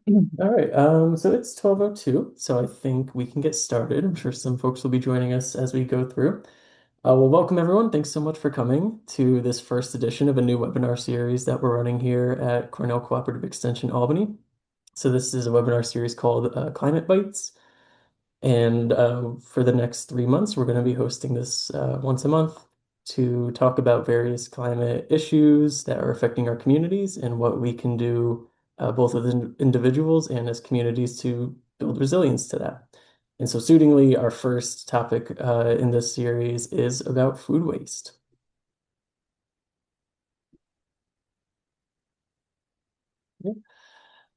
All right, so it's 12:02, so I think we can get started. I'm sure some folks will be joining us as we go through. Well, welcome everyone. Thanks so much for coming to this first edition of a new webinar series that we're running here at Cornell Cooperative Extension Albany. So this is a webinar series called Climate Bites. And for the next 3 months, we're going to be hosting this once a month to talk about various climate issues that are affecting our communities and what we can do, both as individuals and as communities, to build resilience to that. And so, suitingly, our first topic in this series is about food waste.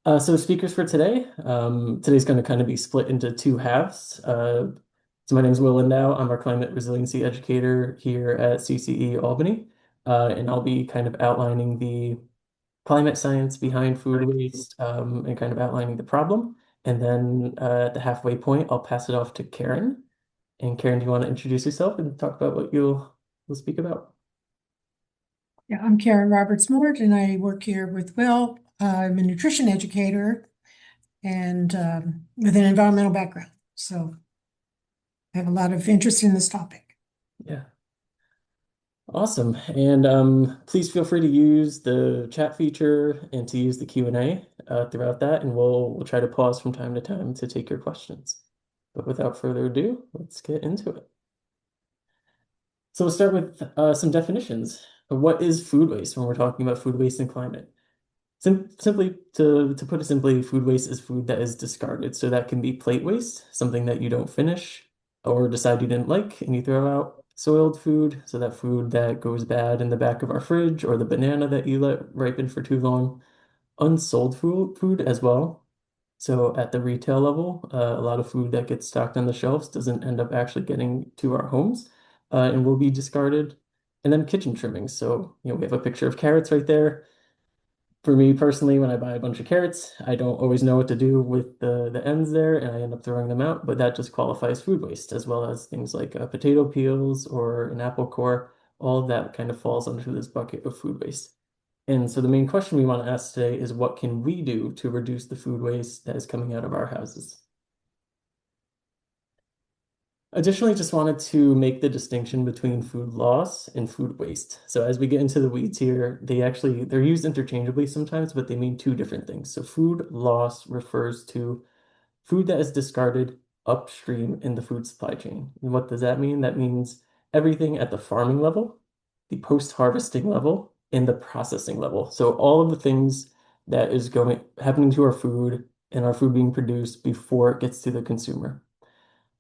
So speakers for today, today's going to kind of be split into two halves. So my name is Will Lindow. I'm our climate resiliency educator here at CCE Albany, and I'll be kind of outlining the climate science behind food waste and kind of outlining the problem. And then at the halfway point, I'll pass it off to Karen. And Karen, do you want to introduce yourself and talk about what you'll speak about? Yeah, I'm Karen Roberts-Mort, and I work here with Will. I'm a nutrition educator and with an environmental background. So I have a lot of interest in this topic. Yeah. Awesome. And please feel free to use the chat feature and to use the Q&A throughout that, and we'll try to pause from time to time to take your questions. But without further ado, let's get into it. So we'll start with some definitions of what is food waste when we're talking about food waste and climate. Simply to put it simply, food waste is food that is discarded. So that can be plate waste, something that you don't finish or decide you didn't like and you throw out. Soiled food, so that food that goes bad in the back of our fridge, or the banana that you let ripen for too long. Unsold food as well. So at the retail level, a lot of food that gets stocked on the shelves doesn't end up actually getting to our homes and will be discarded. And then kitchen trimmings. So, we have a picture of carrots right there. For me personally, when I buy a bunch of carrots, I don't always know what to do with the ends there, and I end up throwing them out. But that just qualifies food waste, as well as things like potato peels or an apple core. All of that kind of falls under this bucket of food waste. And so the main question we want to ask today is, what can we do to reduce the food waste that is coming out of our houses? Additionally, just wanted to make the distinction between food loss and food waste. So as we get into the weeds here, they're used interchangeably sometimes, but they mean two different things. So food loss refers to food that is discarded upstream in the food supply chain. And what does that mean? That means everything at the farming level, the post-harvesting level, and the processing level. So all of the things that is going happening to our food and our food being produced before it gets to the consumer.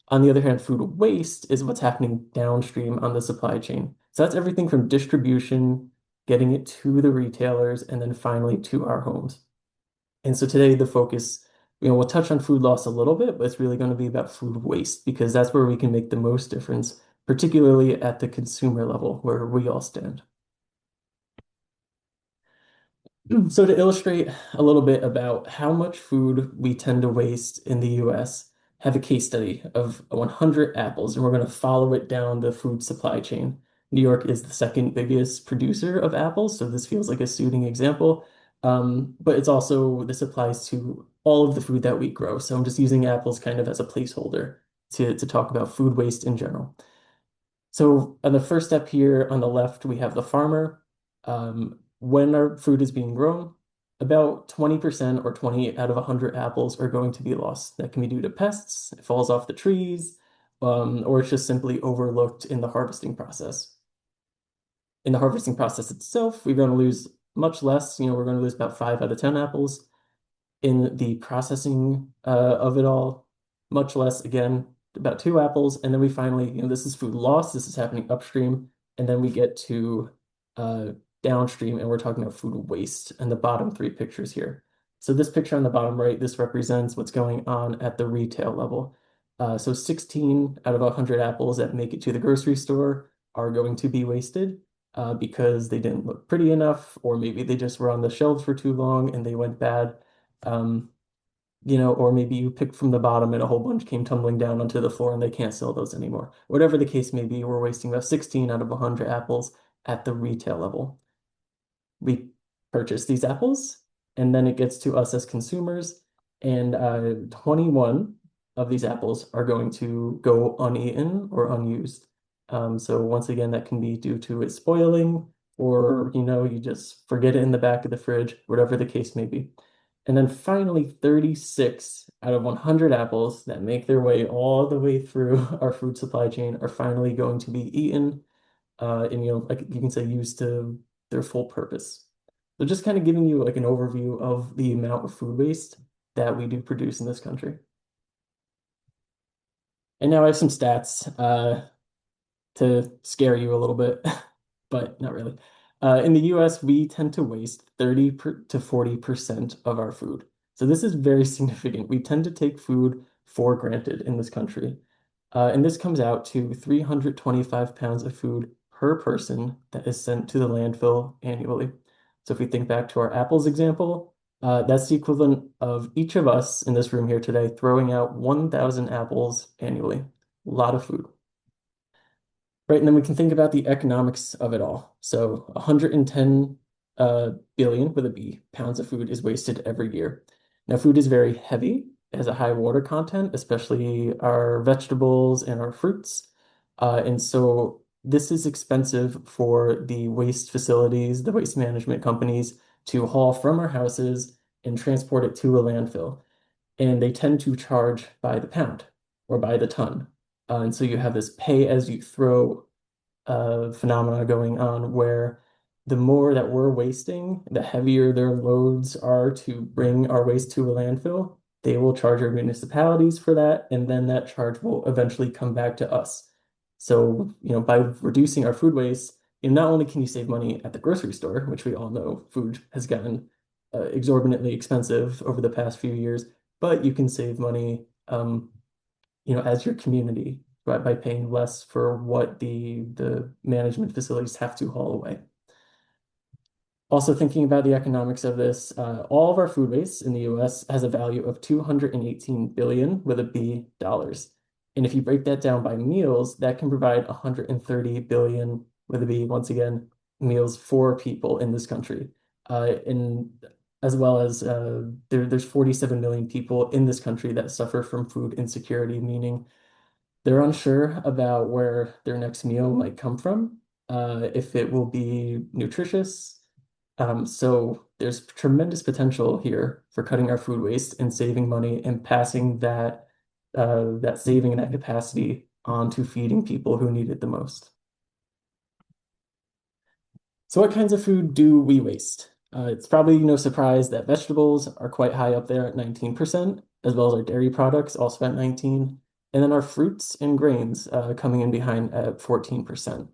On the other hand, food waste is what's happening downstream on the supply chain. So that's everything from distribution, getting it to the retailers, and then finally to our homes. And so today the focus, we'll touch on food loss a little bit, but it's really going to be about food waste because that's where we can make the most difference, particularly at the consumer level where we all stand. So to illustrate a little bit about how much food we tend to waste in the US, have a case study of 100 apples, and we're going to follow it down the food supply chain. New York is the second biggest producer of apples, so this feels like a suiting example. But this applies to all of the food that we grow. So I'm just using apples kind of as a placeholder to talk about food waste in general. So on the first step here on the left, we have the farmer. When our food is being grown, about 20% or 20 out of 100 apples are going to be lost. That can be due to pests, it falls off the trees, or it's just simply overlooked in the harvesting process. In the harvesting process itself, we're going to lose much less. We're going to lose about 5 out of 10 apples. In the processing of it all, much less, again, about 2 apples. And then we finally, this is food loss. This is happening upstream. And then we get to uh, downstream, and we're talking about food waste and the bottom three pictures here. So this picture on the bottom right, this represents what's going on at the retail level. So 16 out of 100 apples that make it to the grocery store are going to be wasted because they didn't look pretty enough, or maybe they just were on the shelves for too long and they went bad. Um, or maybe you picked from the bottom and a whole bunch came tumbling down onto the floor and they can't sell those anymore. Whatever the case may be, we're wasting about 16 out of 100 apples at the retail level. We purchase these apples, and then it gets to us as consumers, And 21 of these apples are going to go uneaten or unused. So once again, that can be due to it spoiling, or you just forget it in the back of the fridge, whatever the case may be. And then finally, 36 out of 100 apples that make their way all the way through our food supply chain are finally going to be eaten, and like you can say, used to their full purpose. So just kind of giving you like an overview of the amount of food waste that we do produce in this country. And now I have some stats to scare you a little bit, but not really. In the US, we tend to waste 30 to 40% of our food. So this is very significant. We tend to take food for granted in this country. And this comes out to 325 pounds of food per person that is sent to the landfill annually. So if we think back to our apples example, that's the equivalent of each of us in this room here today throwing out 1,000 apples annually. A lot of food. Right, and then we can think about the economics of it all. So 110 billion with a B pounds of food is wasted every year. Now, food is very heavy, it has a high water content, especially our vegetables and our fruits. And so this is expensive for the waste facilities, the waste management companies to haul from our houses and transport it to a landfill. And they tend to charge by the pound or by the ton. And so you have this pay as you throw phenomena going on where the more that we're wasting, the heavier their loads are to bring our waste to a landfill. They will charge our municipalities for that, and then that charge will eventually come back to us. So, by reducing our food waste, not only can you save money at the grocery store, which we all know food has gotten exorbitantly expensive over the past few years, but you can save money as your community by paying less for what the management facilities have to haul away. Also thinking about the economics of this, all of our food waste in the US has a value of 218 billion with a B dollars. And if you break that down by meals, that can provide 130 billion with a B, once again, meals for people in this country. And as well as there's 47 million people in this country that suffer from food insecurity, meaning they're unsure about where their next meal might come from, if it will be nutritious. So there's tremendous potential here for cutting our food waste and saving money and passing that saving and that capacity on to feeding people who need it the most. So what kinds of food do we waste? It's probably no surprise that vegetables are quite high up there at 19%, as well as our dairy products also at 19, and then our fruits and grains coming in behind at 14%.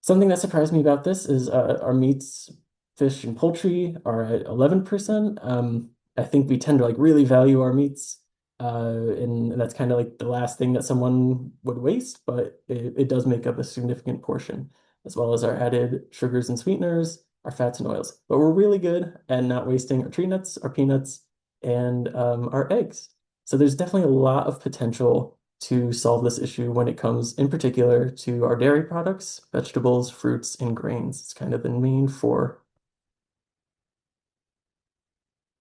Something that surprised me about this is our meats, fish, and poultry are at 11%. I think we tend to like really value our meats, and that's kind of like the last thing that someone would waste, but it does make up a significant portion, as well as our added sugars and sweeteners, our fats and oils. But we're really good at not wasting our tree nuts, our peanuts, and our eggs. So there's definitely a lot of potential to solve this issue when it comes in particular to our dairy products, vegetables, fruits, and grains. It's kind of the main four.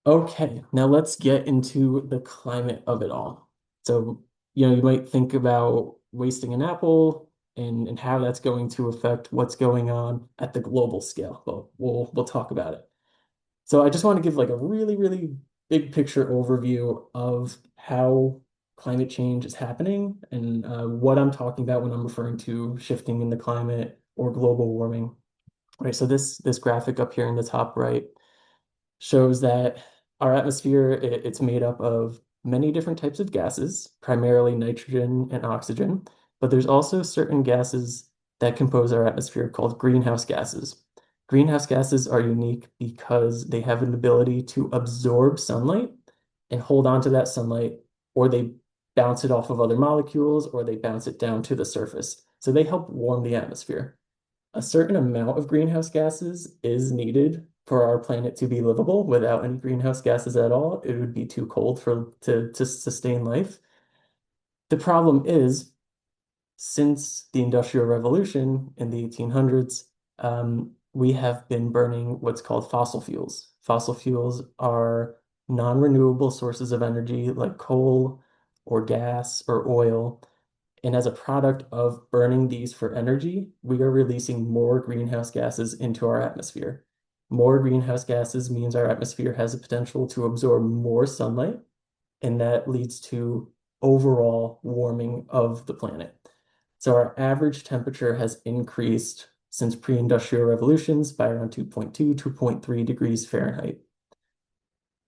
Okay, now let's get into the climate of it all. So, you might think about wasting an apple and how that's going to affect what's going on at the global scale. But we'll talk about it. So I just want to give like a really, really big picture overview of how climate change is happening and what I'm talking about when I'm referring to shifting in the climate or global warming. Right, so this graphic up here in the top right shows that our atmosphere, it's made up of many different types of gases, primarily nitrogen and oxygen, but there's also certain gases that compose our atmosphere called greenhouse gases. Greenhouse gases are unique because they have an ability to absorb sunlight and hold on to that sunlight, or they bounce it off of other molecules, or they bounce it down to the surface. So they help warm the atmosphere. A certain amount of greenhouse gases is needed for our planet to be livable. Without any greenhouse gases at all, it would be too cold to sustain life. The problem is, since the Industrial Revolution in the 1800s, we have been burning what's called fossil fuels. Fossil fuels are non-renewable sources of energy like coal or gas or oil. And as a product of burning these for energy, we are releasing more greenhouse gases into our atmosphere. More greenhouse gases means our atmosphere has the potential to absorb more sunlight, and that leads to overall warming of the planet. So our average temperature has increased since pre-industrial revolutions by around 2.2, 2.3 degrees Fahrenheit.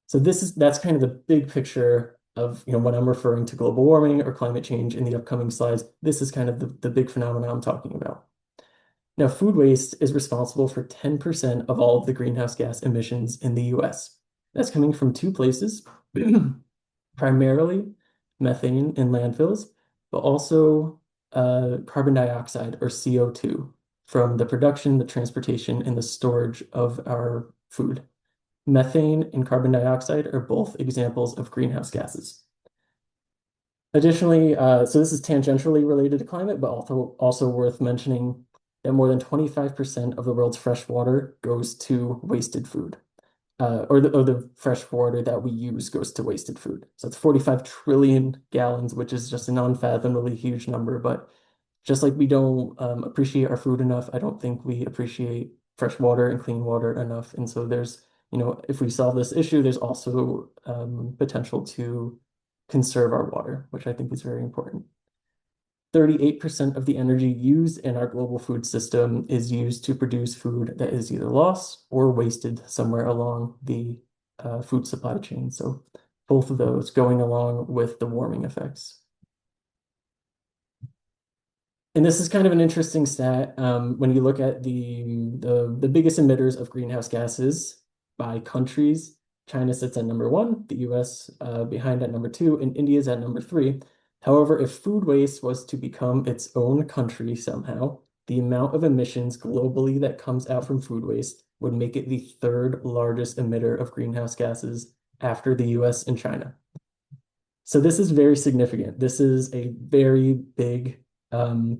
So that's kind of the big picture of, when I'm referring to global warming or climate change in the upcoming slides. This is kind of the big phenomenon I'm talking about. Now, food waste is responsible for 10% of all of the greenhouse gas emissions in the US. That's coming from two places, primarily methane in landfills, but also carbon dioxide or CO2 from the production, the transportation, and the storage of our food. Methane and carbon dioxide are both examples of greenhouse gases. Additionally, so this is tangentially related to climate, but also worth mentioning that more than 25% of the world's fresh water goes to wasted food, or the fresh water that we use goes to wasted food. So it's 45 trillion gallons, which is just an unfathomably huge number. But just like we don't appreciate our food enough, I don't think we appreciate fresh water and clean water enough. And so if we solve this issue, there's also potential to conserve our water, which I think is very important. 38% of the energy used in our global food system is used to produce food that is either lost or wasted somewhere along the food supply chain. So both of those going along with the warming effects. And this is kind of an interesting stat. When you look at the biggest emitters of greenhouse gases by countries, China sits at number one, the US behind at number two, and India is at number three. However, if food waste was to become its own country somehow, the amount of emissions globally that comes out from food waste would make it the third largest emitter of greenhouse gases after the US and China. So this is very significant. This is a very big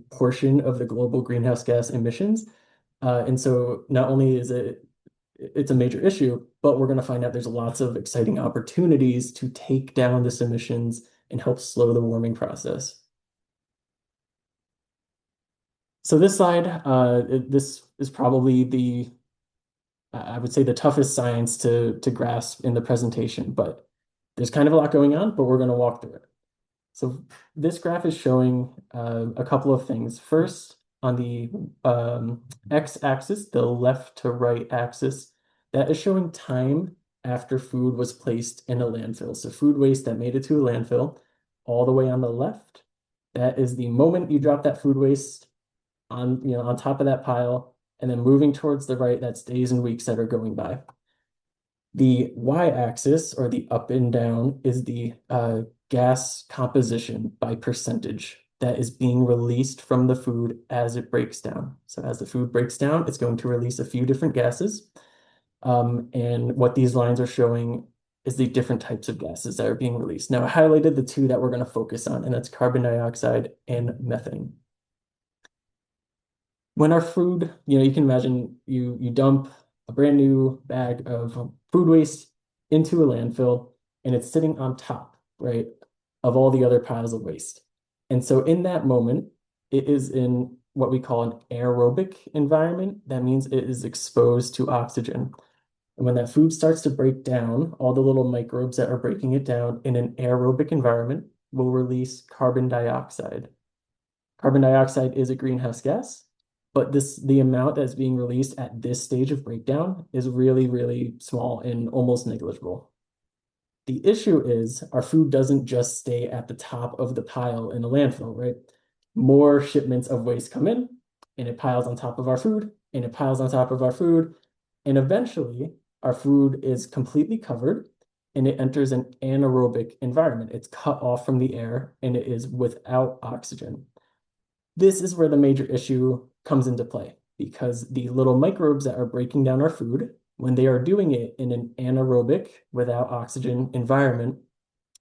portion of the global greenhouse gas emissions. And so not only is it's a major issue, but we're going to find out there's lots of exciting opportunities to take down this emissions and help slow the warming process. So this slide, this is probably I would say the toughest science to grasp in the presentation, but there's kind of a lot going on, but we're going to walk through it. So this graph is showing a couple of things. First, on the x-axis, the left to right axis, that is showing time after food was placed in a landfill. So food waste that made it to a landfill, all the way on the left, that is the moment you drop that food waste on top of that pile, and then moving towards the right, that's days and weeks that are going by. The y-axis, or the up and down, is the gas composition by percentage that is being released from the food as it breaks down. So as the food breaks down, it's going to release a few different gases. And what these lines are showing is the different types of gases that are being released. Now, I highlighted the two that we're going to focus on, and that's carbon dioxide and methane. When our food, you can imagine you dump a brand new bag of food waste into a landfill, and it's sitting on top, right, of all the other piles of waste. And so in that moment, it is in what we call an aerobic environment. That means it is exposed to oxygen. And when that food starts to break down, all the little microbes that are breaking it down in an aerobic environment will release carbon dioxide. Carbon dioxide is a greenhouse gas, but the amount that's being released at this stage of breakdown is really, really small and almost negligible. The issue is our food doesn't just stay at the top of the pile in a landfill, right? More shipments of waste come in, and it piles on top of our food, and it piles on top of our food, and eventually our food is completely covered and it enters an anaerobic environment. It's cut off from the air and it is without oxygen. This is where the major issue comes into play because the little microbes that are breaking down our food, when they are doing it in an anaerobic, without oxygen environment,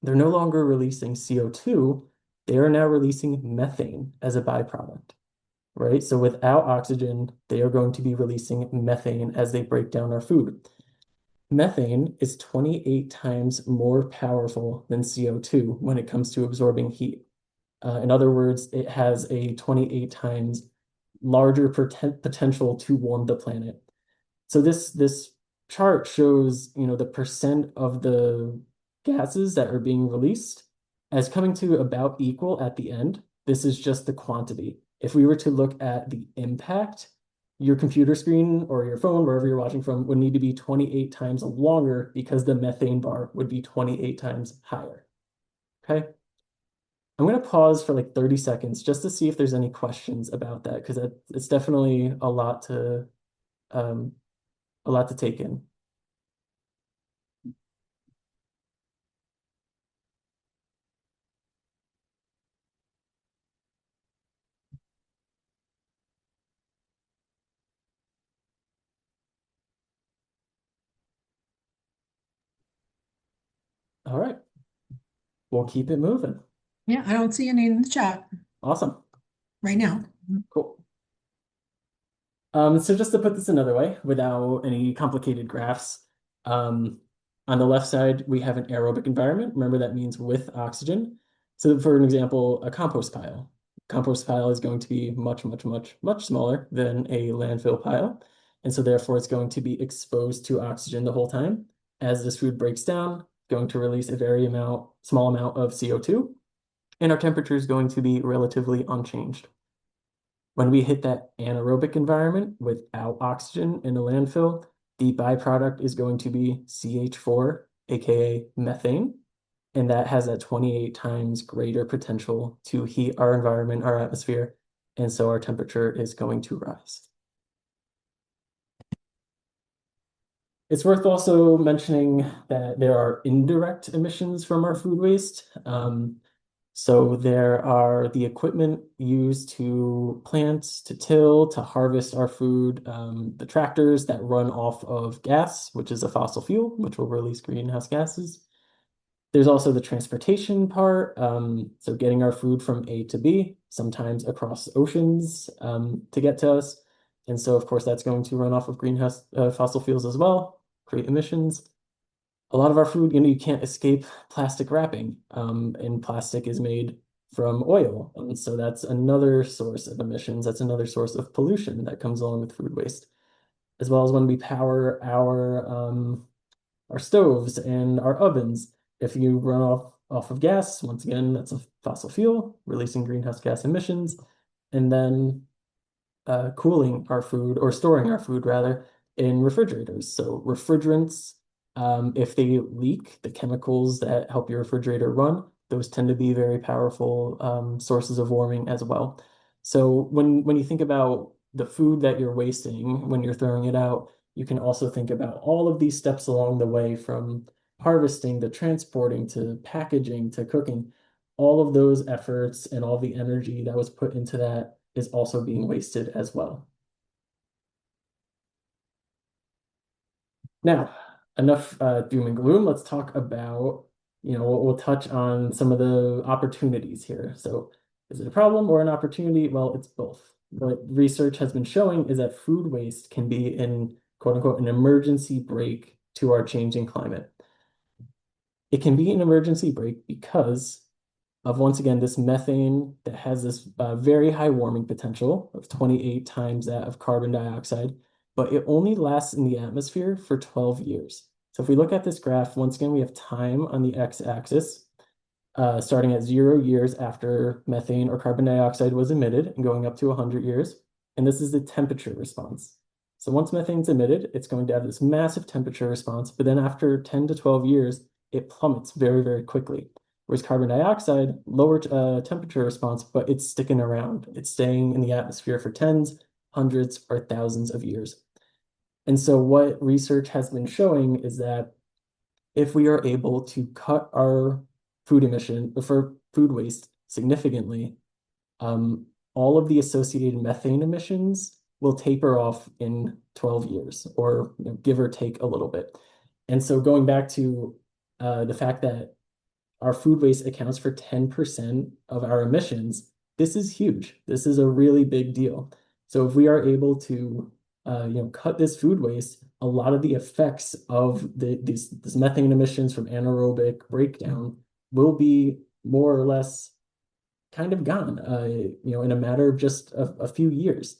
they're no longer releasing CO2, they are now releasing methane as a byproduct, right? So without oxygen, they are going to be releasing methane as they break down our food. Methane is 28 times more powerful than CO2 when it comes to absorbing heat. In other words, it has a 28 times larger potential to warm the planet. So this chart shows, the percent of the gases that are being released as coming to about equal at the end. This is just the quantity. If we were to look at the impact, your computer screen or your phone, wherever you're watching from, would need to be 28 times longer because the methane bar would be 28 times higher. Okay. I'm going to pause for like 30 seconds just to see if there's any questions about that because it's definitely um, a lot to take in. All right, we'll keep it moving. Yeah, I don't see any in the chat Awesome. right now. Cool. So just to put this another way, without any complicated graphs, um, on the left side, we have an aerobic environment. Remember, that means with oxygen. So for an example, a compost pile. Compost pile is going to be much, much, much, much smaller than a landfill pile. And so therefore, it's going to be exposed to oxygen the whole time. As this food breaks down, going to release a small amount of CO2, and our temperature is going to be relatively unchanged. When we hit that anaerobic environment without oxygen in the landfill, the byproduct is going to be CH4, aka methane, and that has a 28 times greater potential to heat our environment, our atmosphere, and so our temperature is going to rise. It's worth also mentioning that there are indirect emissions from our food waste. So there are the equipment used to plant, to till, to harvest our food, the tractors that run off of gas, which is a fossil fuel, which will release greenhouse gases. There's also the transportation part, so getting our food from A to B, sometimes across oceans to get to us. And so, of course, that's going to run off of greenhouse fossil fuels as well, create emissions. A lot of our food, you can't escape plastic wrapping, and plastic is made from oil. And so that's another source of emissions. That's another source of pollution that comes along with food waste, as well as when we power our stoves and our ovens. If you run off of gas, once again, that's a fossil fuel, releasing greenhouse gas emissions. And then cooling our food or storing our food rather in refrigerators. So refrigerants, if they leak, the chemicals that help your refrigerator run, those tend to be very powerful sources of warming as well. So when you think about the food that you're wasting when you're throwing it out, you can also think about all of these steps along the way from harvesting to transporting to packaging to cooking. All of those efforts and all the energy that was put into that is also being wasted as well. Now, enough doom and gloom. Let's talk about, we'll touch on some of the opportunities here. So is it a problem or an opportunity? Well, it's both. What research has been showing is that food waste can be in quote unquote an emergency brake to our changing climate. It can be an emergency brake because of, once again, this methane that has this very high warming potential of 28 times that of carbon dioxide, but it only lasts in the atmosphere for 12 years. So if we look at this graph, once again, we have time on the x-axis, starting at 0 years after methane or carbon dioxide was emitted and going up to 100 years. And this is the temperature response. So once methane's emitted, it's going to have this massive temperature response, but then after 10 to 12 years, it plummets very, very quickly. Whereas carbon dioxide, lower temperature response, but it's sticking around. It's staying in the atmosphere for tens, hundreds, or thousands of years. And so what research has been showing is that if we are able to cut our for food waste significantly, all of the associated methane emissions will taper off in 12 years, or give or take a little bit. And so going back to the fact that our food waste accounts for 10% of our emissions, this is huge. This is a really big deal. So if we are able to cut this food waste, a lot of the effects of these methane emissions from anaerobic breakdown will be more or less kind of gone, in a matter of just a few years.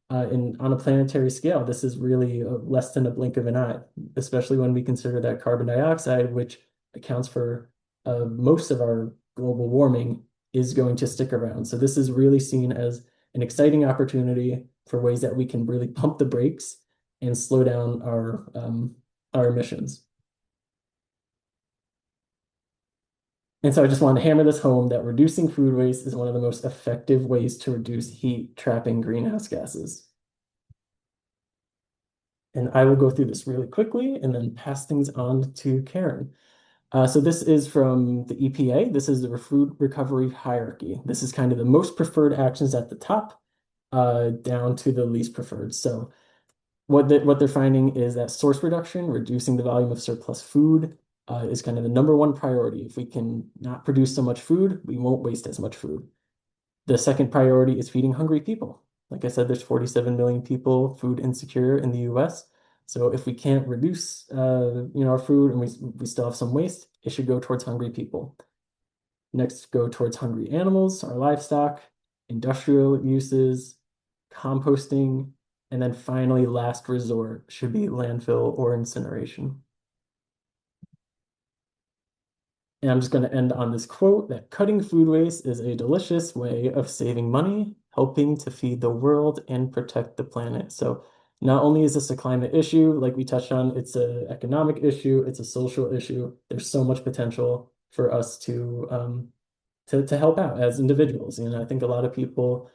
And on a planetary scale, this is really less than a blink of an eye, especially when we consider that carbon dioxide, which accounts for most of our global warming, is going to stick around. So this is really seen as an exciting opportunity for ways that we can really pump the brakes and slow down our emissions. And so I just wanted to hammer this home that reducing food waste is one of the most effective ways to reduce heat trapping greenhouse gases. And I will go through this really quickly and then pass things on to Karen. So this is from the EPA. This is the food recovery hierarchy. This is kind of the most preferred actions at the top, down to the least preferred. So what they're finding is that source reduction, reducing the volume of surplus food, is kind of the number one priority. If we can not produce so much food, we won't waste as much food. The second priority is feeding hungry people. Like I said, there's 47 million people food insecure in the US. So if we can't reduce, our food and we still have some waste, it should go towards hungry people. Next, go towards hungry animals, our livestock, industrial uses, composting, and then finally, last resort should be landfill or incineration. And I'm just going to end on this quote that cutting food waste is a delicious way of saving money, helping to feed the world and protect the planet. So not only is this a climate issue, like we touched on, it's an economic issue, it's a social issue. There's so much potential for us to help out as individuals. And I think a lot of people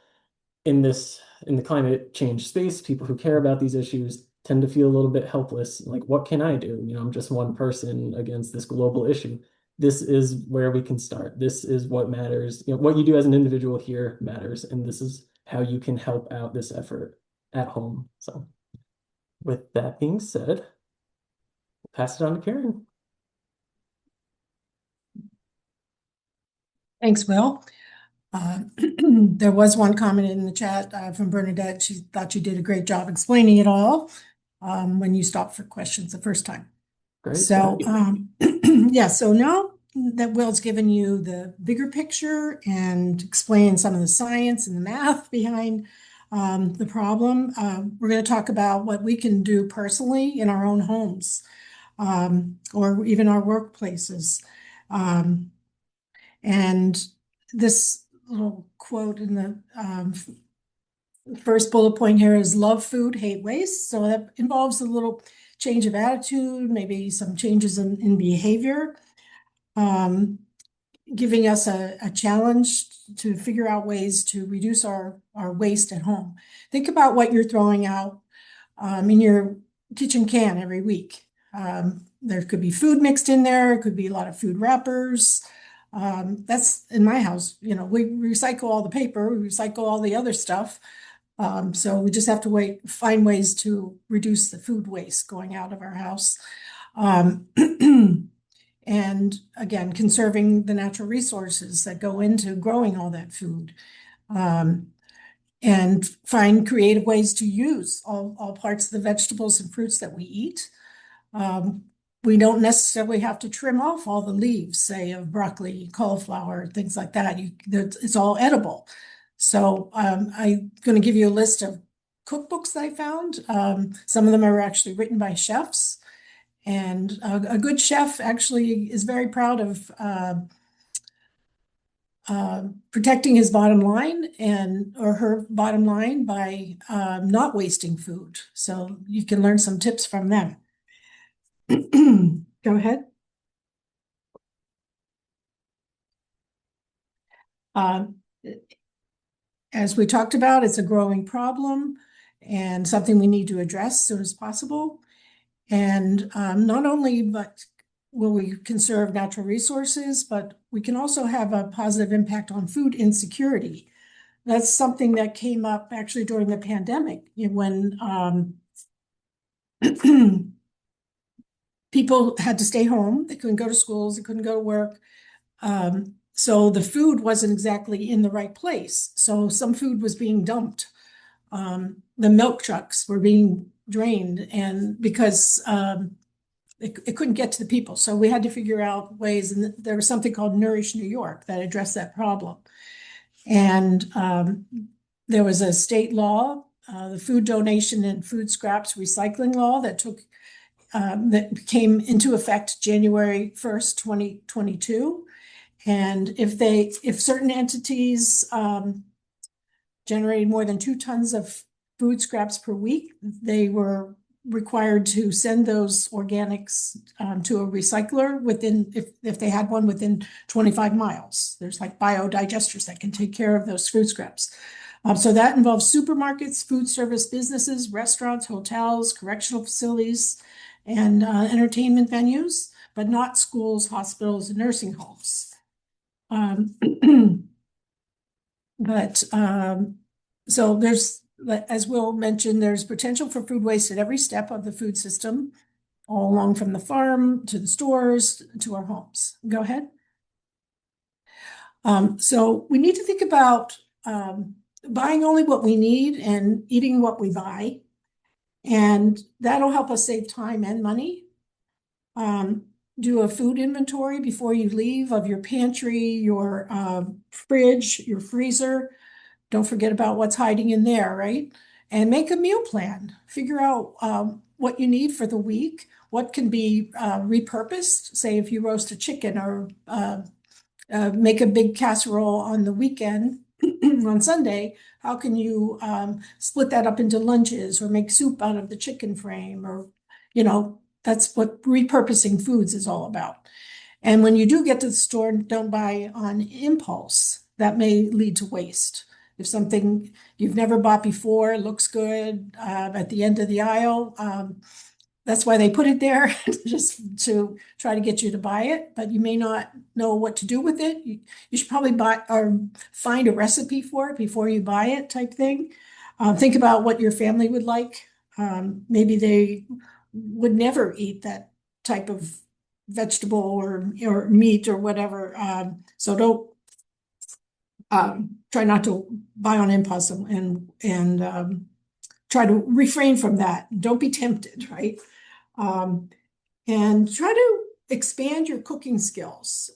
in the climate change space, people who care about these issues tend to feel a little bit helpless. Like, what can I do? I'm just one person against this global issue. This is where we can start. This is what matters. What you do as an individual here matters, and this is how you can help out this effort at home. So, with that being said, I'll pass it on to Karen. Thanks, Will. There was one comment in the chat from Bernadette. She thought you did a great job explaining it all when you stopped for questions the first time. Great, So, thank you. yeah, so now that Will's given you the bigger picture and explained some of the science and the math behind the problem, we're going to talk about what we can do personally in our own homes or even our workplaces. And this little quote in the first bullet point here is love food, hate waste. So that involves a little change of attitude, maybe some changes in behavior, giving us a challenge to figure out ways to reduce our waste at home. Think about what you're throwing out in your kitchen can every week. There could be food mixed in there. It could be a lot of food wrappers. That's in my house. We recycle all the paper, we recycle all the other stuff. So we just have to find ways to reduce the food waste going out of our house. And again, conserving the natural resources that go into growing all that food. And find creative ways to use all parts of the vegetables and fruits that we eat. We don't necessarily have to trim off all the leaves, say, of broccoli, cauliflower, things like that. It's all edible. So I'm going to give you a list of cookbooks that I found. Some of them are actually written by chefs. And a good chef actually is very proud of protecting his bottom line or her bottom line by not wasting food. So you can learn some tips from them. Go ahead. As we talked about, it's a growing problem and something we need to address as soon as possible. And not only will we conserve natural resources, but we can also have a positive impact on food insecurity. That's something that came up actually during the pandemic when people had to stay home. They couldn't go to schools, they couldn't go to work. So the food wasn't exactly in the right place. So some food was being dumped. The milk trucks were being drained, and because it couldn't get to the people. So we had to figure out ways, and there was something called Nourish New York that addressed that problem. And there was a state law, the food donation and food scraps recycling law that came into effect January 1st, 2022. And if certain entities generated more than 2 tons of food scraps per week, they were required to send those organics to a recycler if they had one within 25 miles. There's like biodigesters that can take care of those food scraps. So that involves supermarkets, food service businesses, restaurants, hotels, correctional facilities, and entertainment venues, but not schools, hospitals, and nursing homes. Um, But so as Will mentioned, there's potential for food waste at every step of the food system, all along from the farm to the stores to our homes. Go ahead. So we need to think about buying only what we need and eating what we buy. And that'll help us save time and money. Do a food inventory before you leave of your pantry, your fridge, your freezer. Don't forget about what's hiding in there, right? And make a meal plan. Figure out what you need for the week, what can be repurposed. Say if you roast a chicken or make a big casserole on the weekend on Sunday, how can you split that up into lunches or make soup out of the chicken frame? Or, that's what repurposing foods is all about. And when you do get to the store, don't buy on impulse. That may lead to waste. If something you've never bought before looks good at the end of the aisle, that's why they put it there, just to try to get you to buy it, but you may not know what to do with it. You should probably buy or find a recipe for it before you buy it, type thing. Think about what your family would like. Maybe they would never eat that type of vegetable or meat or whatever. So don't try not to buy on impulse and try to refrain from that. Don't be tempted, right? And try to expand your cooking skills.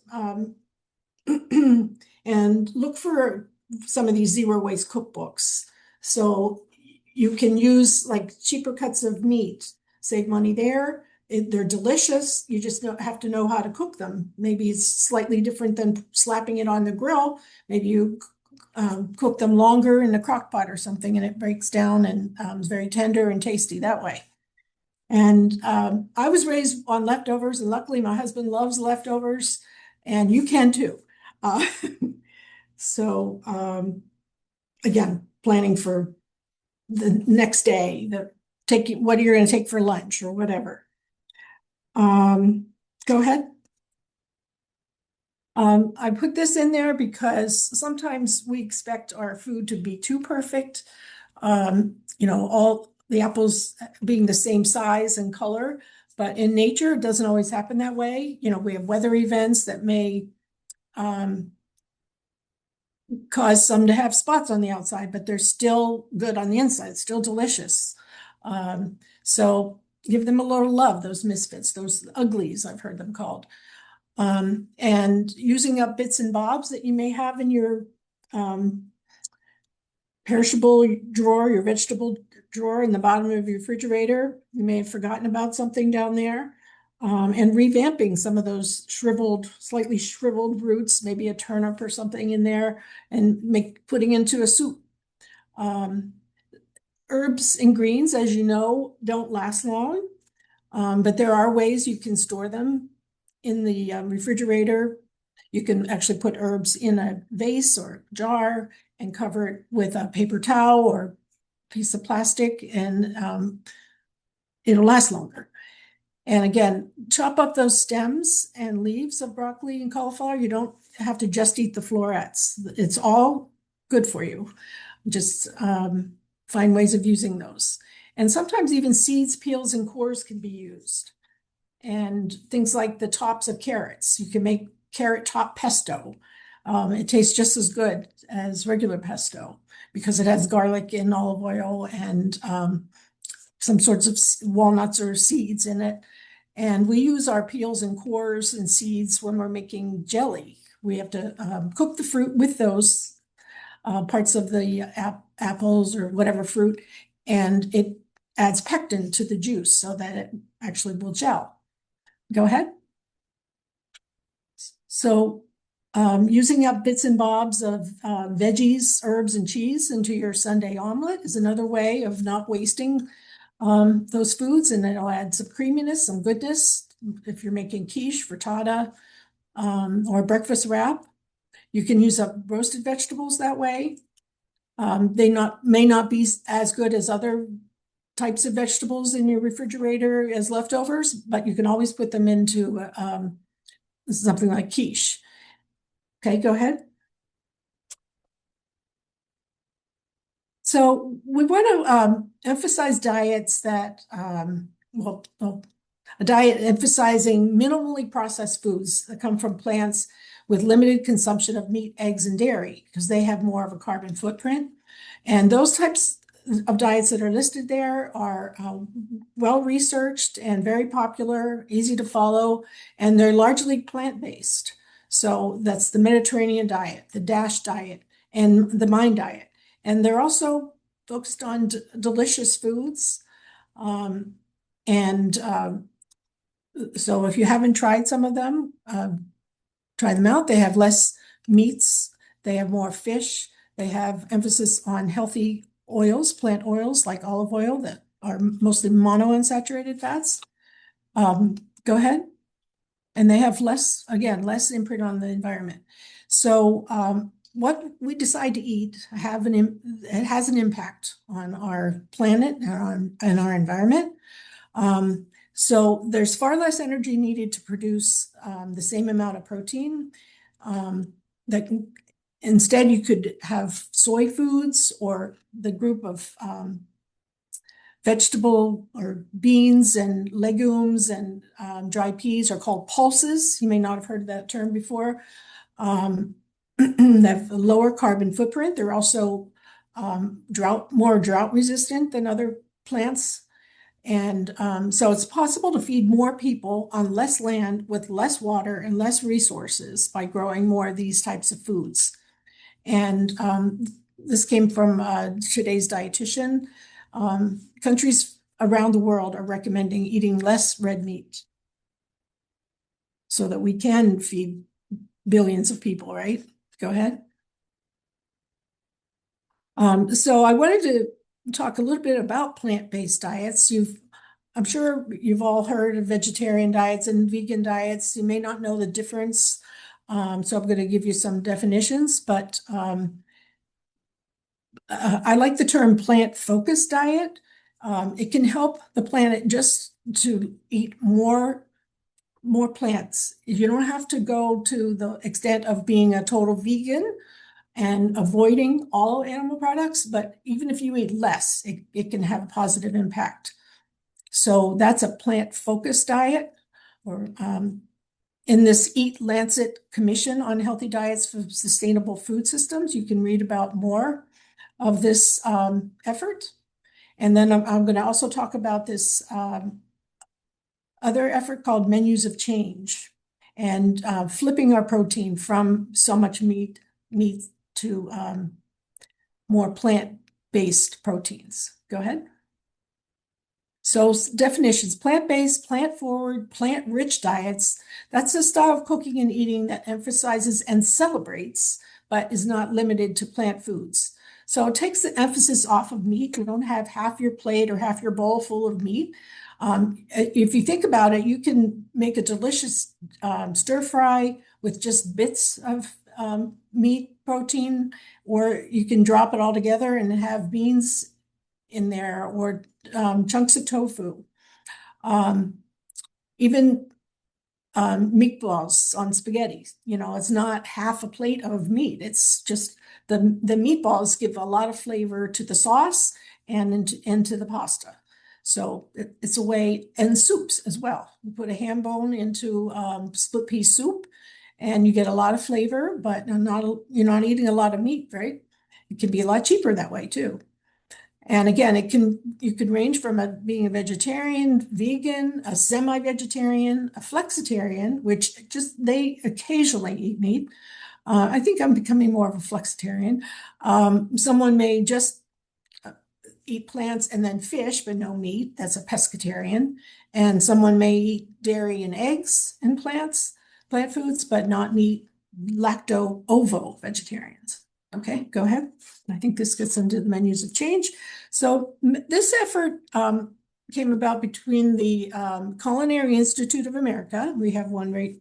And look for some of these zero waste cookbooks. So you can use like cheaper cuts of meat, save money there. They're delicious. You just have to know how to cook them. Maybe it's slightly different than slapping it on the grill. Maybe you cook them longer in a crock pot or something, and it breaks down and is very tender and tasty that way. And I was raised on leftovers, and luckily my husband loves leftovers, and you can too. Uh, so again, planning for the next day, what are you going to take for lunch or whatever. Go ahead. I put this in there because sometimes we expect our food to be too perfect. All the apples being the same size and color, but in nature, it doesn't always happen that way. We have weather events that may cause some to have spots on the outside, but they're still good on the inside, still delicious. So give them a little love, those misfits, those uglies, I've heard them called. And using up bits and bobs that you may have in your perishable drawer, your vegetable drawer in the bottom of your refrigerator. You may have forgotten about something down there. And revamping some of those slightly shriveled roots, maybe a turnip or something in there, and putting into a soup. Herbs and greens, as you know, don't last long, but there are ways you can store them in the refrigerator. You can actually put herbs in a vase or jar and cover it with a paper towel or piece of plastic, and it'll last longer. And again, chop up those stems and leaves of broccoli and cauliflower. You don't have to just eat the florets. It's all good for you. Just find ways of using those. And sometimes even seeds, peels, and cores can be used. And things like the tops of carrots. You can make carrot top pesto. It tastes just as good as regular pesto because it has garlic and olive oil and some sorts of walnuts or seeds in it. And we use our peels and cores and seeds when we're making jelly. We have to cook the fruit with those parts of the apples or whatever fruit, and it adds pectin to the juice so that it actually will gel. Go ahead. So using up bits and bobs of veggies, herbs, and cheese into your Sunday omelet is another way of not wasting those foods, and it'll add some creaminess, some goodness. If you're making quiche, frittata, or breakfast wrap, you can use up roasted vegetables that way. They may not be as good as other types of vegetables in your refrigerator as leftovers, but you can always put them into something like quiche. Okay, go ahead. So we want to emphasize diets that, a diet emphasizing minimally processed foods that come from plants with limited consumption of meat, eggs, and dairy, because they have more of a carbon footprint. And those types of diets that are listed there are well researched and very popular, easy to follow, and they're largely plant-based. So that's the Mediterranean diet, the DASH diet, and the MIND diet. And they're also focused on delicious foods. And so if you haven't tried some of them, try them out. They have less meats, they have more fish, they have emphasis on healthy oils, plant oils like olive oil that are mostly monounsaturated fats. Go ahead. And they have less, again, less imprint on the environment. So what we decide to eat it has an impact on our planet and our environment. So there's far less energy needed to produce the same amount of protein. That instead you could have soy foods or the group of vegetable or beans and legumes and dry peas are called pulses. You may not have heard that term before. They have a lower carbon footprint. They're also more drought resistant than other plants. And so it's possible to feed more people on less land with less water and less resources by growing more of these types of foods. And this came from today's dietitian. Countries around the world are recommending eating less red meat so that we can feed billions of people, right? Go ahead. So I wanted to talk a little bit about plant-based diets. I'm sure you've all heard of vegetarian diets and vegan diets. You may not know the difference. So I'm going to give you some definitions, but I like the term plant-focused diet. It can help the planet just to eat more plants. You don't have to go to the extent of being a total vegan and avoiding all animal products, but even if you eat less, it can have a positive impact. So that's a plant-focused diet, or in this Eat Lancet Commission on Healthy Diets for Sustainable Food Systems, you can read about more of this effort. And then I'm going to also talk about this other effort called Menus of Change, and flipping our protein from so much meat to more plant-based proteins. Go ahead. So definitions: plant-based, plant-forward, plant-rich diets. That's a style of cooking and eating that emphasizes and celebrates, but is not limited to plant foods. So it takes the emphasis off of meat. You don't have half your plate or half your bowl full of meat. If you think about it, you can make a delicious stir fry with just bits of meat protein, or you can drop it all together and have beans in there, or chunks of tofu. Even meatballs on spaghetti. It's not half a plate of meat. It's just the meatballs give a lot of flavor to the sauce and into the pasta. So it's a way, and soups as well. You put a ham bone into split pea soup, and you get a lot of flavor, but you're not eating a lot of meat, right? It can be a lot cheaper that way too. And again, you could range from being a vegetarian, vegan, a semi-vegetarian, a flexitarian, which just they occasionally eat meat. I think I'm becoming more of a flexitarian. Someone may just eat plants and then fish, but no meat. That's a pescatarian. And someone may eat dairy and eggs and plant foods, but not meat, lacto-ovo vegetarians. Okay, go ahead. I think this gets into the menus of change. So this effort came about between the Culinary Institute of America. We have one right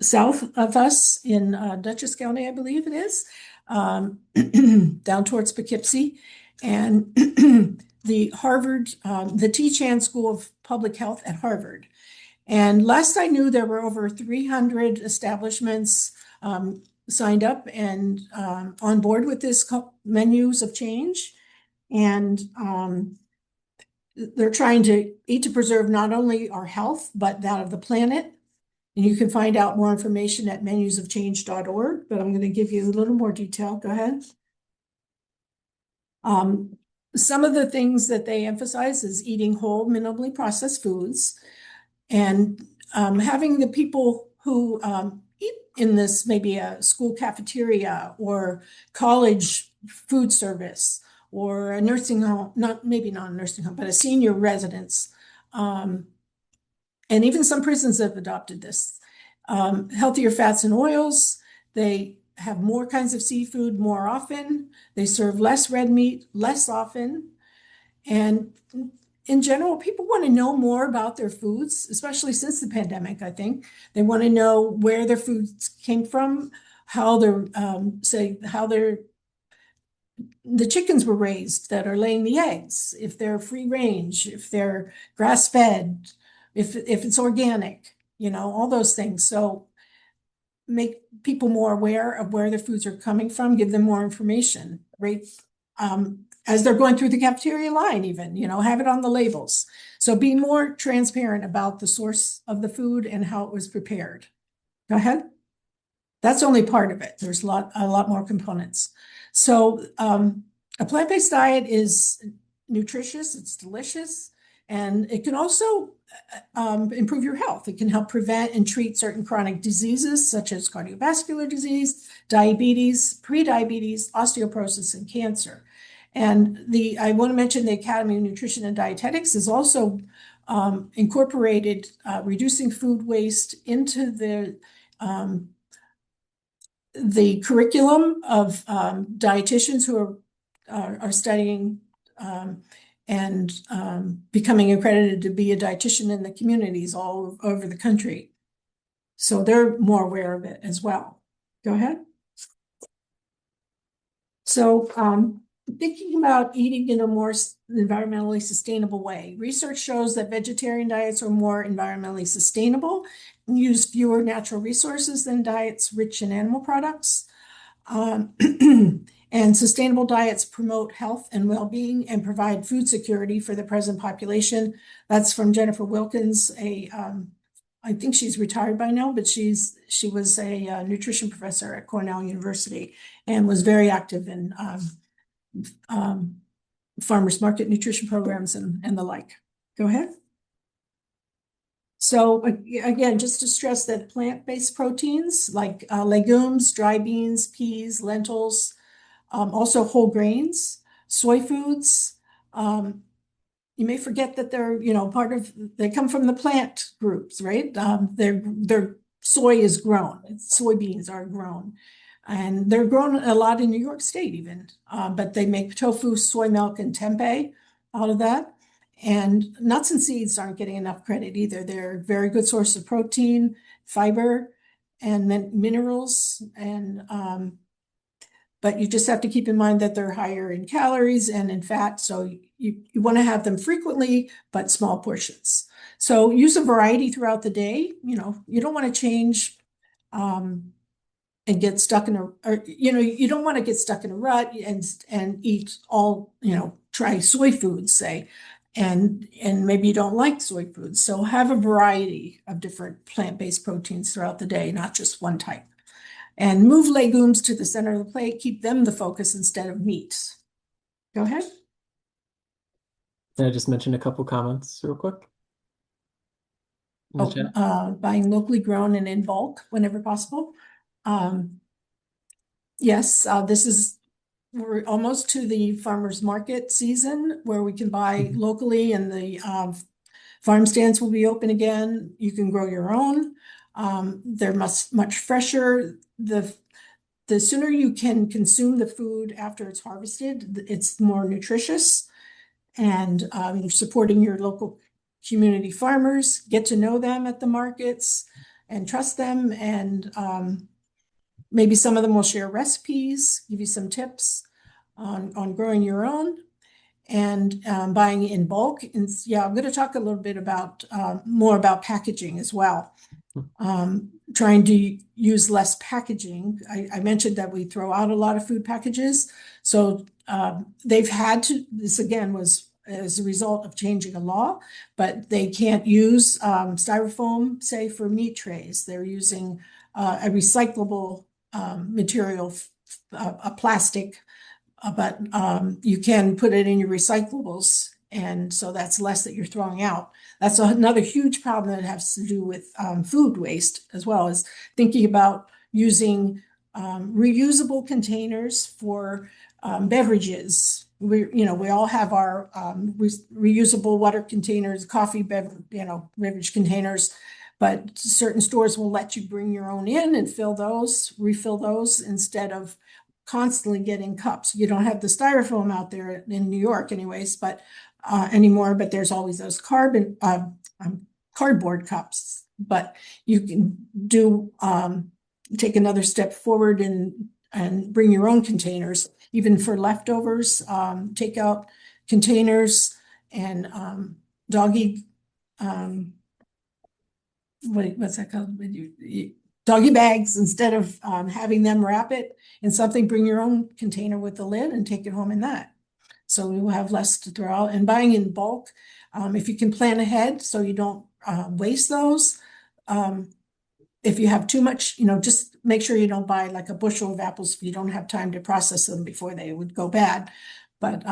south of us in Dutchess County, I believe it is, down towards Poughkeepsie, and the Harvard, the T. Chan School of Public Health at Harvard. And last I knew, there were over 300 establishments signed up and on board with this menus of change. And they're trying to eat to preserve not only our health, but that of the planet. And you can find out more information at menusofchange.org, but I'm going to give you a little more detail. Go ahead. Some of the things that they emphasize is eating whole, minimally processed foods, and having the people who eat in this, maybe a school cafeteria or college food service or a nursing home, maybe not a nursing home, but a senior residence. And even some prisons have adopted this. Healthier fats and oils. They have more kinds of seafood more often. They serve less red meat less often. And in general, people want to know more about their foods, especially since the pandemic, I think. They want to know where their foods came from, how they're, how the chickens were raised that are laying the eggs, if they're free range, if they're grass fed, if it's organic, all those things. So make people more aware of where their foods are coming from, give them more information, right? As they're going through the cafeteria line, even, have it on the labels. So be more transparent about the source of the food and how it was prepared. Go ahead. That's only part of it. There's a lot more components. So a plant-based diet is nutritious, it's delicious, and it can also improve your health. It can help prevent and treat certain chronic diseases such as cardiovascular disease, diabetes, prediabetes, osteoporosis, and cancer. And I want to mention the Academy of Nutrition and Dietetics is also incorporated reducing food waste into the curriculum of dietitians who are studying and becoming accredited to be a dietitian in the communities all over the country. So they're more aware of it as well. Go ahead. So thinking about eating in a more environmentally sustainable way. Research shows that vegetarian diets are more environmentally sustainable and use fewer natural resources than diets rich in animal products. And sustainable diets promote health and well-being and provide food security for the present population. That's from Jennifer Wilkins, I think she's retired by now, but she was a nutrition professor at Cornell University and was very active in farmers market nutrition programs and the like. Go ahead. So again, just to stress that plant-based proteins like legumes, dry beans, peas, lentils, also whole grains, soy foods. You may forget that they're, they come from the plant groups, right? Their soy is grown, soybeans are grown. And they're grown a lot in New York State even, but they make tofu, soy milk, and tempeh out of that. And nuts and seeds aren't getting enough credit either. They're a very good source of protein, fiber, and then minerals. But you just have to keep in mind that they're higher in calories and in fat. So you want to have them frequently, but small portions. So use a variety throughout the day. You don't want to change and get stuck in you don't want to get stuck in a rut and eat all, try soy foods, say, and maybe you don't like soy foods. So have a variety of different plant-based proteins throughout the day, not just one type. And move legumes to the center of the plate, keep them the focus instead of meat. Go ahead. Can I just mention a couple comments real quick in the Oh, chat? buying locally grown and in bulk whenever possible. Um, yes, we're almost to the farmers market season where we can buy Mhm. locally and the farm stands will be open again. You can grow your own. They're much fresher. The sooner you can consume the food after it's harvested, it's more nutritious. And you're supporting your local community farmers, get to know them at the markets and trust them. And maybe some of them will share recipes, give you some tips on growing your own and buying in bulk. And yeah, I'm going to talk a little bit about more about packaging as well. Trying to use less packaging. I mentioned that we throw out a lot of food packages. So they've had to, this again was as a result of changing a law, but they can't use styrofoam, say for meat trays. They're using a recyclable material, a plastic but you can put it in your recyclables. And so that's less that you're throwing out. That's another huge problem that has to do with food waste as well as thinking about using reusable containers for beverages. We all have our reusable water containers, beverage containers, but certain stores will let you bring your own in and refill those instead of constantly getting cups. You don't have the styrofoam out there in New York anyways, but anymore, but there's always those cardboard cups. But you can take another step forward and bring your own containers, even for leftovers, take out containers and doggy what's that called? Doggy bags instead of having them wrap it in something, bring your own container with the lid and take it home in that. So we will have less to throw out and buying in bulk. If you can plan ahead so you don't waste those. If you have too much, just make sure you don't buy like a bushel of apples if you don't have time to process them before they would go bad. But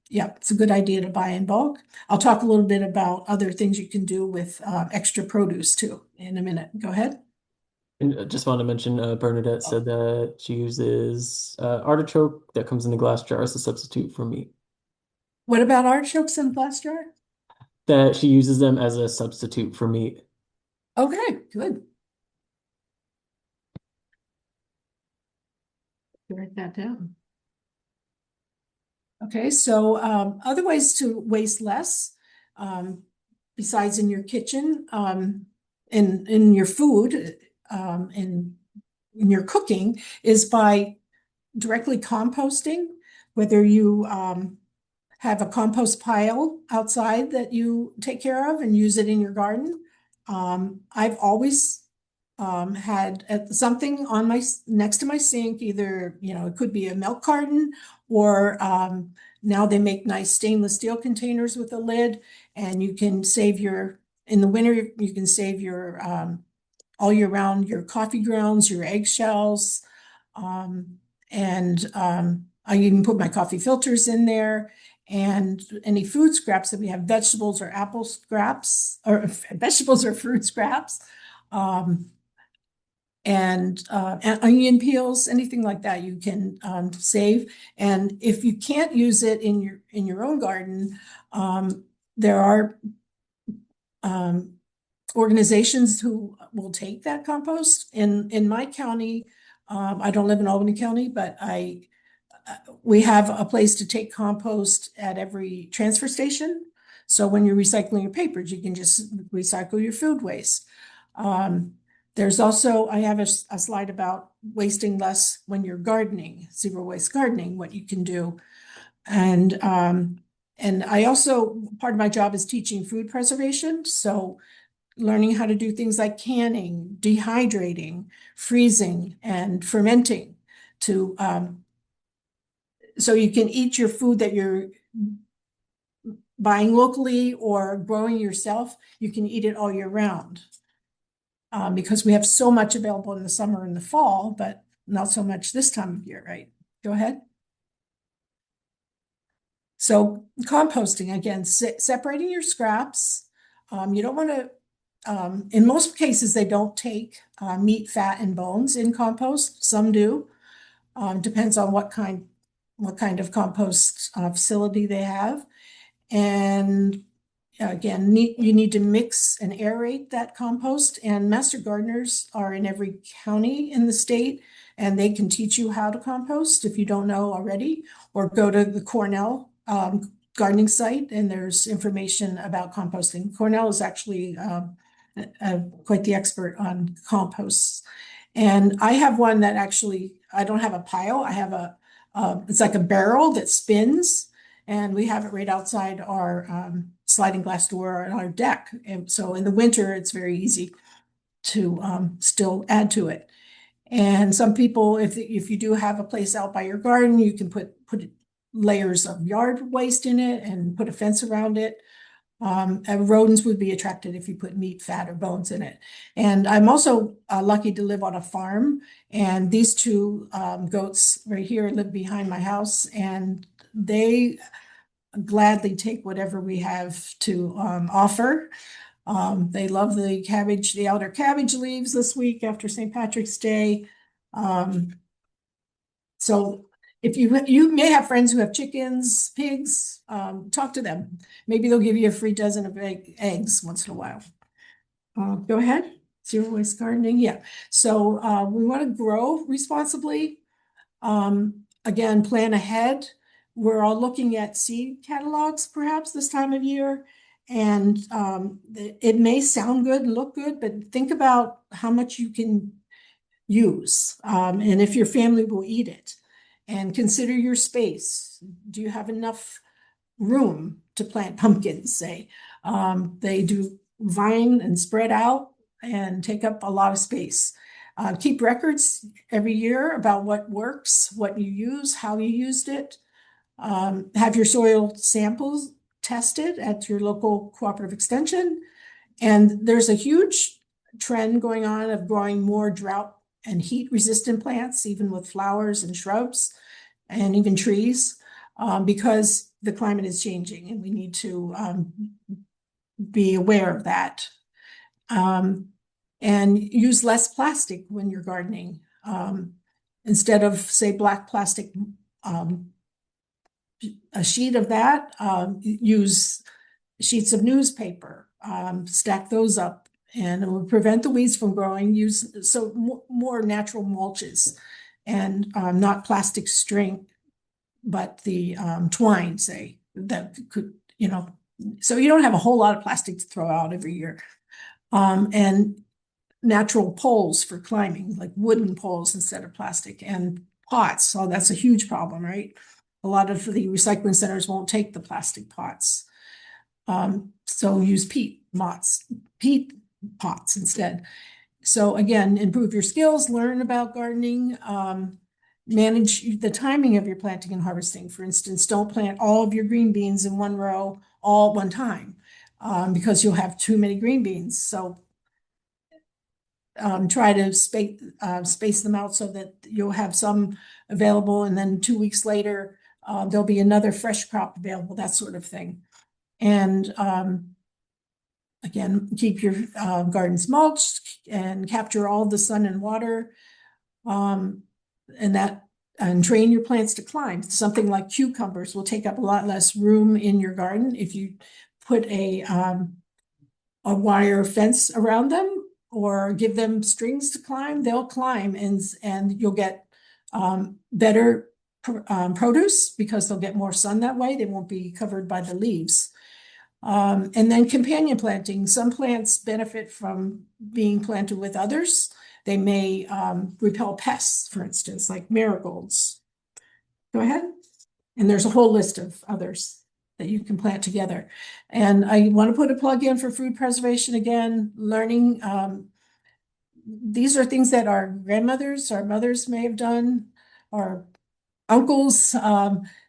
yeah, it's a good idea to buy in bulk. I'll talk a little bit about other things you can do with extra produce too in a minute. Go ahead. And just want to mention, Bernadette said that she uses artichoke that comes in a glass jar as a substitute for meat. What about artichokes in glass jar? That she uses them as a substitute for meat. Okay, good. Write that down. Okay, so other ways to waste less, besides in your kitchen, in your food, in your cooking, is by directly composting, whether you have a compost pile outside that you take care of and use it in your garden. I've always had something on next to my sink, either, it could be a milk carton or now they make nice stainless steel containers with a lid and you can in the winter, you can save your all year round, your coffee grounds, your eggshells. And I even put my coffee filters in there and any food scraps that we have, vegetables or apple scraps or vegetables or fruit scraps. Um, and onion peels, anything like that you can save. And if you can't use it in your own garden, there are organizations who will take that compost. In my county, I don't live in Albany County, but we have a place to take compost at every transfer station. So when you're recycling your papers, you can just recycle your food waste. There's also, I have a slide about wasting less when you're gardening, zero waste gardening, what you can do. And I also, part of my job is teaching food preservation. So learning how to do things like canning, dehydrating, freezing, and fermenting to so you can eat your food that you're buying locally or growing yourself. You can eat it all year round because we have so much available in the summer and the fall, but not so much this time of year, right? Go ahead. So composting, again, separating your scraps. You don't want to, in most cases, they don't take meat, fat, and bones in compost. Some do. Depends on what kind of compost facility they have. And again, you need to mix and aerate that compost. And master gardeners are in every county in the state, and they can teach you how to compost if you don't know already, or go to the Cornell gardening site, and there's information about composting. Cornell is actually quite the expert on composts. And I have one that actually, I don't have a pile, I have it's like a barrel that spins, and we have it right outside our sliding glass door on our deck. And so in the winter, it's very easy to still add to it. And some people, if you do have a place out by your garden, you can put layers of yard waste in it and put a fence around it. And rodents would be attracted if you put meat, fat, or bones in it. And I'm also lucky to live on a farm. And these two goats right here live behind my house, and they gladly take whatever we have to offer. They love the cabbage, the outer cabbage leaves this week after St. Patrick's Day. Um, so if you may have friends who have chickens, pigs, talk to them. Maybe they'll give you a free dozen of eggs once in a while. Go ahead. Zero waste gardening. Yeah. So we want to grow responsibly. Again, plan ahead. We're all looking at seed catalogs perhaps this time of year. And it may sound good and look good, but think about how much you can use, and if your family will eat it. And consider your space. Do you have enough room to plant pumpkins, say? They do vine and spread out and take up a lot of space. Keep records every year about what works, what you use, how you used it. Have your soil samples tested at your local cooperative extension. And there's a huge trend going on of growing more drought and heat resistant plants, even with flowers and shrubs and even trees, because the climate is changing and we need to be aware of that. And use less plastic when you're gardening. Instead of, say, black plastic, a sheet of that, use sheets of newspaper, stack those up, and it will prevent the weeds from growing. Use more natural mulches, and not plastic string, but the twine, say, that could, so you don't have a whole lot of plastic to throw out every year. And natural poles for climbing, like wooden poles instead of plastic, and pots. So that's a huge problem, right? A lot of the recycling centers won't take the plastic pots. So use peat pots instead. So again, improve your skills, learn about gardening, manage the timing of your planting and harvesting. For instance, don't plant all of your green beans in one row all at one time, because you'll have too many green beans. So try to space them out so that you'll have some available, and then 2 weeks later, there'll be another fresh crop available, that sort of thing. And again, keep your gardens mulched and capture all the sun and water, and train your plants to climb. Something like cucumbers will take up a lot less room in your garden if you put a wire fence around them, or give them strings to climb. They'll climb, and you'll get better produce because they'll get more sun that way. They won't be covered by the leaves. And then companion planting. Some plants benefit from being planted with others. They may repel pests, for instance, like marigolds. Go ahead. And there's a whole list of others that you can plant together. And I want to put a plug in for food preservation again, learning. These are things that our grandmothers, our mothers may have done, or uncles.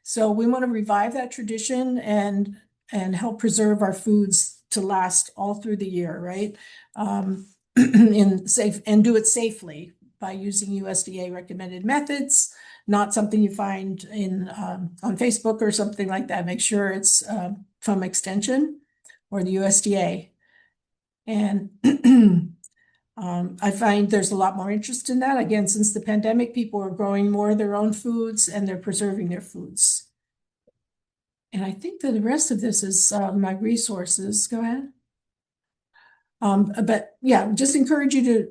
So we want to revive that tradition and help preserve our foods to last all through the year, right? And do it safely by using USDA recommended methods, not something you find in on Facebook or something like that. Make sure it's from Extension or the USDA. And I find there's a lot more interest in that. Again, since the pandemic, people are growing more of their own foods and they're preserving their foods. And I think that the rest of this is my resources. Go ahead. But yeah, just encourage you to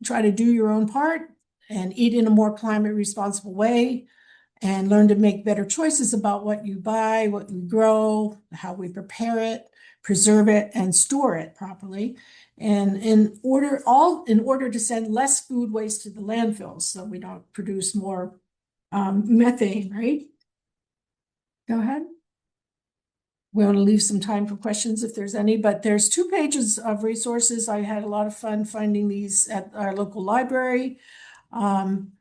try to do your own part and eat in a more climate responsible way and learn to make better choices about what you buy, what you grow, how we prepare it, preserve it, and store it properly. And in order to send less food waste to the landfills, so we don't produce more methane, right? Go ahead. We want to leave some time for questions if there's any, but there's 2 pages of resources. I had a lot of fun finding these at our local library. Um,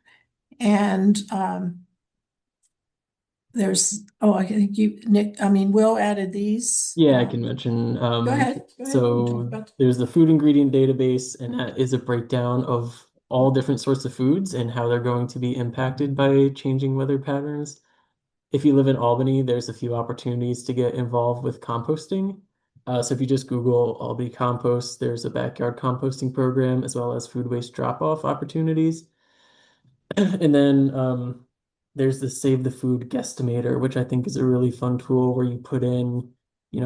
and I think Will added these. Yeah, I can mention. Go ahead. Go ahead. You talk So about. there's the food ingredient database, and that is a breakdown of all different sorts of foods and how they're going to be impacted by changing weather patterns. If you live in Albany, there's a few opportunities to get involved with composting. So if you just Google Albany compost, there's a backyard composting program as well as food waste drop-off opportunities. And then there's the Save the Food guesstimator, which I think is a really fun tool where you put in,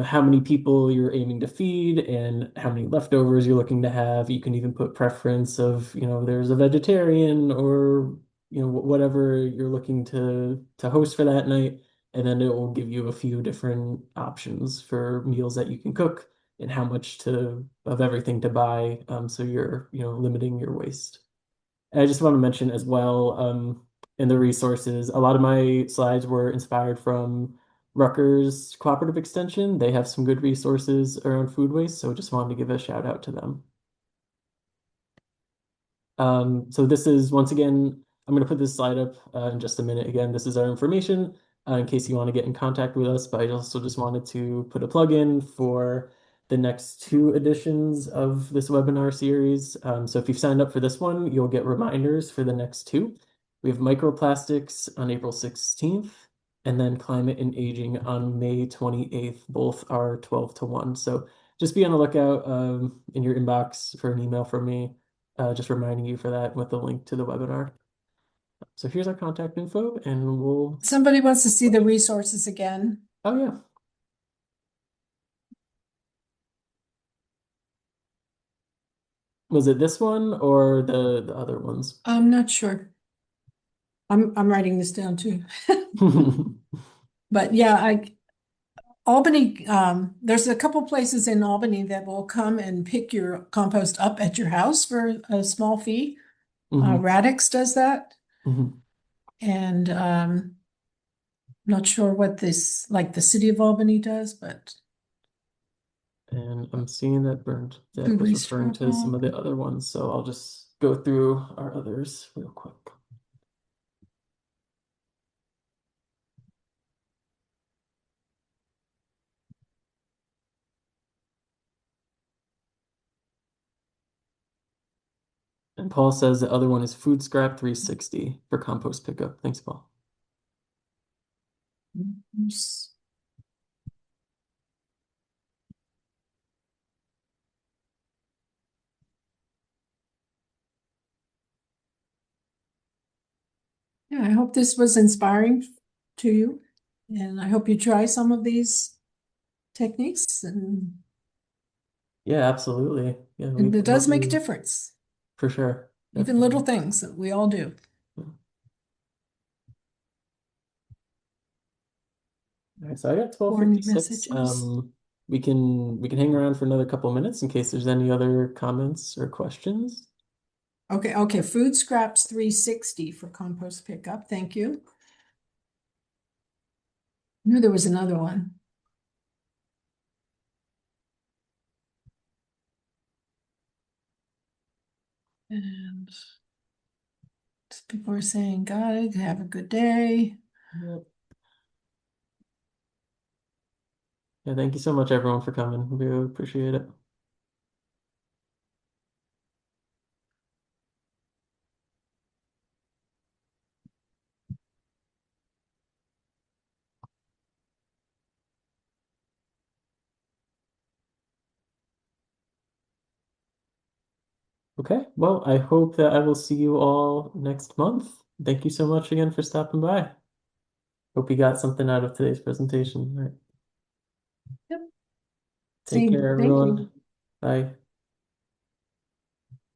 how many people you're aiming to feed and how many leftovers you're looking to have. You can even put preference of, there's a vegetarian or, whatever you're looking to host for that night. And then it will give you a few different options for meals that you can cook and how much of everything to buy. So you're, limiting your waste. And I just want to mention as well, in the resources, a lot of my slides were inspired from Rutgers Cooperative Extension. They have some good resources around food waste, so just wanted to give a shout out to them. So this is, once again, I'm going to put this slide up in just a minute. Again, this is our information in case you want to get in contact with us, but I also just wanted to put a plug in for the next 2 editions of this webinar series. So if you've signed up for this one, you'll get reminders for the next 2. We have microplastics on April 16th, and then climate and aging on May 28th. Both are 12 to 1. So just be on the lookout in your inbox for an email from me, just reminding you for that with the link to the webinar. So here's our contact info, and we'll. Somebody wants to see the resources again. Oh, yeah. Was it this one or the other ones? I'm not sure. I'm writing this down too. But yeah, Albany, there's a couple places in Albany that will come and pick your compost up at your house for a small fee. hmm Radix does that. hmm And not sure what like the city of Albany does, but And I'm seeing that that food was waste referring drop to some off. of the other ones, so I'll just go through our others real quick. And Paul says the other one is Food Scrap 360 for compost pickup. Thanks, Paul. Yeah, I hope this was inspiring to you. And I hope you try some of these techniques Yeah, absolutely. Yeah, and we'd it love does make a to, difference. for sure. Even little Definitely. things that we all do. All right, so I got Warning 12:56. messages. We can hang around for another couple minutes in case there's any other comments or questions. Okay. Food scraps 360 for compost pickup. Thank you. Knew there was another one. And people are saying, got it, have a good day. Yep. Yeah, thank you so much, everyone, for coming. We really appreciate it. Okay, well, I hope that I will see you all next month. Thank you so much again for stopping by. Hope you got something out of today's presentation. All right. Yep. Take Same. care, Thank you. everyone. Bye.